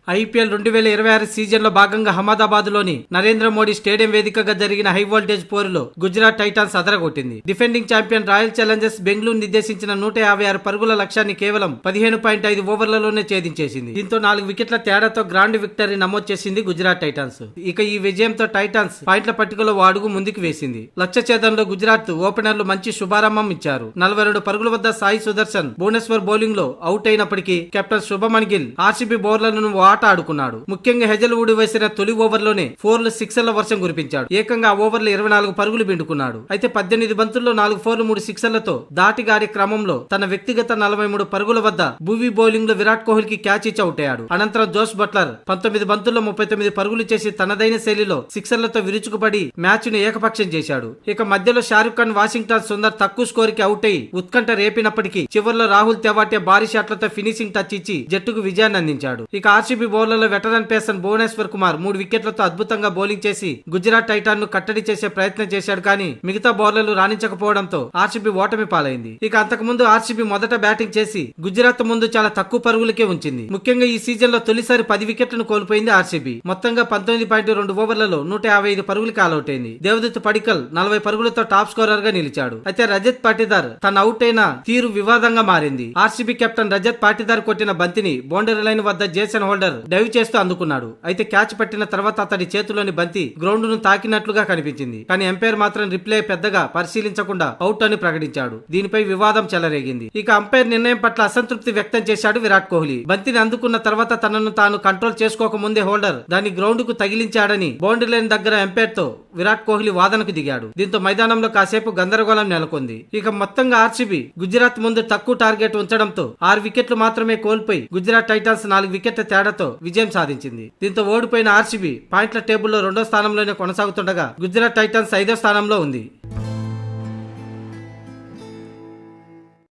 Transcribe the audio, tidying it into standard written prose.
IPL 2026 season లో భాగంగా అహ్మదాబాద్ లోని నరేంద్ర మోడీ స్టేడియం వేదికగా జరిగిన హై వోల్టేజ్ పోరులో గుజరాత్ టైటాన్స్ అదరగొట్టింది. Defending champion Royal Challengers Bengaluru నిర్దేశించిన 156 పరుగుల లక్ష్యాన్ని కేవలం 15.5 ఓవర్లలోనే ఛేదించేసింది. దీంతో 4 వికెట్ల తేడాతో గ్రాండ్ విక్టరీ నమోదు చేసింది గుజరాత్ టైటాన్స్. ఇక ఈ విజయంతో టైటాన్స్ పాయింట్ల పట్టికలో ఓ అడుగు ముందుకు వేసింది. లక్ష్య ఛేదనలో గుజరాత్ ఓపెనర్లు మంచి శుభారంభం ఇచ్చారు. 42 పరుగుల వద్ద సాయి సుదర్శన్ భువనేశ్వర్ బౌలింగ్ లో అవుట్ అయినప్పటికీ కెప్టెన్ శుభమన్ గిల్ ఆర్సీబీ బౌలర్లను ఆట ఆడుకున్నాడు. ముఖ్యంగా హెజల్వుడ్ వేసిన తొలి ఓవర్లోనే 4 సిక్సర్ల వర్షం కురిపించాడు. ఏకంగా ఆ ఓవర్లో 24 పరుగులు పిండుకున్నాడు. అయితే 18 బంతుల్లో 4 4లు 3 సిక్సర్లతో దాటిగాడే క్రమంలో తన వ్యక్తిగత 43 పరుగుల వద్ద భువీ బౌలింగ్ లో విరాట్ కోహ్లీకి క్యాచ్ ఇచ్చి అవుట్ అయ్యాడు. అనంతరం జోస్ బట్లర్ 19 బంతుల్లో 39 పరుగులు చేసి తనదైన శైలిలో సిక్సర్లతో విరుచుకుపడి మ్యాచ్ ను ఏకపక్షం చేశాడు. ఇక మధ్యలో షారుఖ్ ఖాన్, వాషింగ్టన్ సుందర్ తక్కువ స్కోర్ కి అవుట్ అయి ఉత్కంఠ రేపినప్పటికీ చివర్లో రాహుల్ తెవాటే భారీ షాట్లతో ఫినిషింగ్ టచ్ ఇచ్చి జట్టుకు విజయాన్ని అందించాడు. ఇక ఆర్సీబీ బౌలర్లో వెటరన్ పేసర్ భువనేశ్వర్ కుమార్ 3 వికెట్లతో అద్భుతంగా బౌలింగ్ చేసి గుజరాత్ టైటాన్ ను కట్టడి చేసే ప్రయత్నం చేశాడు. కానీ మిగతా బౌలర్లు రాణించకపోవడంతో ఆర్సీబీ ఓటమి పాలైంది. ఇక అంతకుముందు ఆర్సీబీ మొదట బ్యాటింగ్ చేసి గుజరాత్ ముందు చాలా తక్కువ పరుగులకే ఉంచింది. ముఖ్యంగా ఈ సీజన్ లో తొలిసారి 10 వికెట్లను కోల్పోయింది ఆర్సీబీ. మొత్తంగా 19.2 ఓవర్లలో 155 పరుగులకి ఆల్అౌట్ అయింది. దేవదత్ పడికల్ 40 పరుగులతో టాప్ స్కోరర్ గా నిలిచాడు. అయితే రజత్ పాటిదార్ తన అవుట్ అయిన తీరు వివాదంగా మారింది. ఆర్సీబీ కెప్టెన్ రజత్ పాటిదార్ కొట్టిన బంతిని బౌండరీ లైన్ వద్ద జేసన్ హోల్డర్ డైవ్ చేస్తూ అందుకున్నాడు. అయితే క్యాచ్ పట్టిన తర్వాత అతడి చేతిలోని బంతి గ్రౌండ్ ను తాకినట్లుగా కనిపించింది. కానీ ఎంపైర్ మాత్రం రిప్లే పెద్దగా పరిశీలించకుండా అవుట్ అని ప్రకటించాడు. దీనిపై వివాదం చెలరేగింది. ఇక అంపైర్ నిర్ణయం పట్ల అసంతృప్తి వ్యక్తం చేశాడు విరాట్ కోహ్లీ. బంతిని అందుకున్న తర్వాత తనను తాను కంట్రోల్ చేసుకోక ముందే హోల్డర్ దాన్ని గ్రౌండ్ కు తగిలించాడని బౌండరీ లైన్ దగ్గర ఎంపైర్ తో విరాట్ కోహ్లీ వాదనకు దిగాడు. దీంతో మైదానంలో కాసేపు గందరగోళం నెలకొంది. ఇక మొత్తంగా ఆర్సీబీ గుజరాత్ ముందు తక్కువ టార్గెట్ ఉంచడంతో 6 వికెట్లు మాత్రమే కోల్పోయి గుజరాత్ టైటాన్స్ 4 వికెట్ల తేడాతో విజయం సాధించింది. దీంతో ఓడిపోయిన ఆర్సీబీ పాయింట్ల టేబుల్లో 2వ స్థానంలోనే కొనసాగుతుండగా గుజరాత్ టైటాన్స్ 5వ స్థానంలో ఉంది.